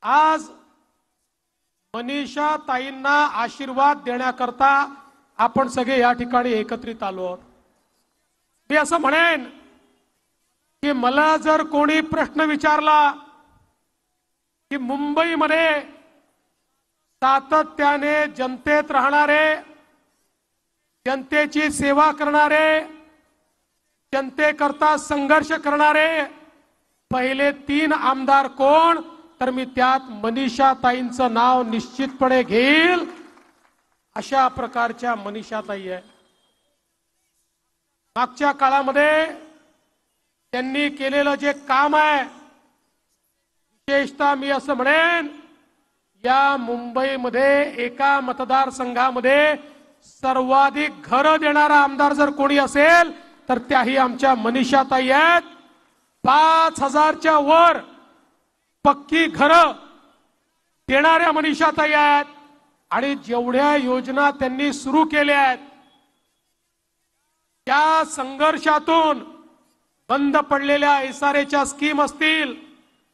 आज मनीषा ताईंना आशीर्वाद देण्याकरता आपण सगळे या ठिकाणी एकत्रित आलो आहोत। मी असं म्हणेन की मला जर कोणी प्रश्न विचारला की मुंबईमध्ये सातत्याने जनतेत राहणारे, जनतेची सेवा करणारे, जनतेकरता संघर्ष करणारे पहिले 3 आमदार कोण, तर मी त्यात मनीषा ताईंचं नाव निश्चितपणे घेईल। अशा प्रकारच्या मनीषा ताई आहे। मागच्या काळामध्ये त्यांनी केलेलं जे काम आहे, विशेषतः मी असं म्हणेन या मुंबईमध्ये एका मतदारसंघामध्ये सर्वाधिक घरं देणारा आमदार जर कोणी असेल तर त्याही आमच्या मनीषा ताई आहेत। 5000च्या वर पक्की घरं देणाऱ्या मनीषा ताई आहेत आणि जेवढ्या योजना त्यांनी सुरू केल्या आहेत त्या संघर्षातून बंद पडलेल्या एसआरएच्या स्कीम असतील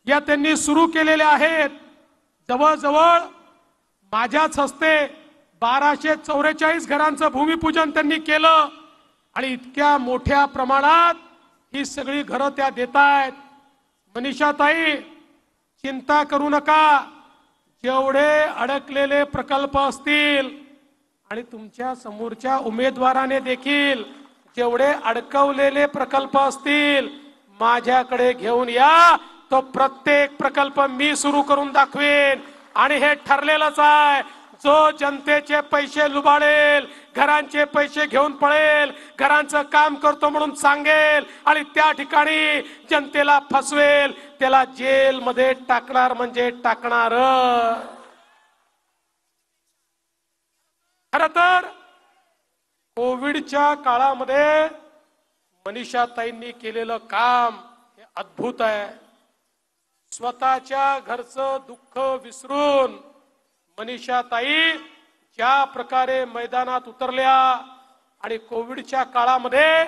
या त्यांनी सुरू केलेल्या आहेत। जवळजवळ माझ्याच हस्ते 1244 घरांचं भूमिपूजन त्यांनी केलं आणि इतक्या मोठ्या प्रमाणात ही सगळी घरं त्या देतायत। मनीषा ताई चिंता करू नका, जेवढे अडकलेले प्रकल्प असतील आणि तुमच्या समोरच्या उमेदवाराने देखील जेवढे अडकवलेले प्रकल्प असतील माझ्याकडे घेऊन या, तो प्रत्येक प्रकल्प मी सुरू करून दाखवेन। आणि हे ठरलेलंच आहे, जो जनतेचे पैसे लुबाडेल, घरांचे पैसे घेऊन पळेल, घरांचं काम करतो म्हणून सांगेल आणि त्या ठिकाणी जनतेला फसवेल, त्याला जेल मध्ये टाकणार म्हणजे टाकणार। खरं तर कोविडच्या काळामध्ये मनीषा ताईंनी केलेलं काम हे अद्भुत आहे। स्वतःच्या घरचं दुःख विसरून मनीषा ताई ज्या प्रकारे मैदानात उतरल्या आणि कोविडच्या काळामध्ये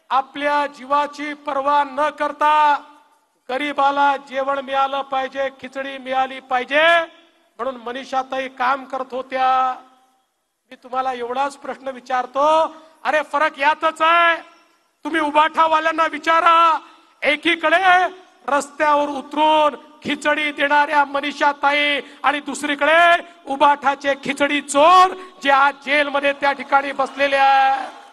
आपल्या जीवाची पर्वा न करता गरीबाला जेवण मिळालं पाहिजे, खिचडी मिळाली पाहिजे म्हणून मनीषा ताई काम करत होत्या। मी तुम्हाला एवढाच प्रश्न विचारतो, अरे फरक यातच आहे। तुम्ही उबाठावाल्यांना विचारा, एकीकडे रस्त्यावर उतरून खिचडी देणाऱ्या मनीषा ताई आणि दुसरीकडे उबाठाचे खिचडी चोर जे आज जेलमध्ये त्या ठिकाणी बसलेले आहेत।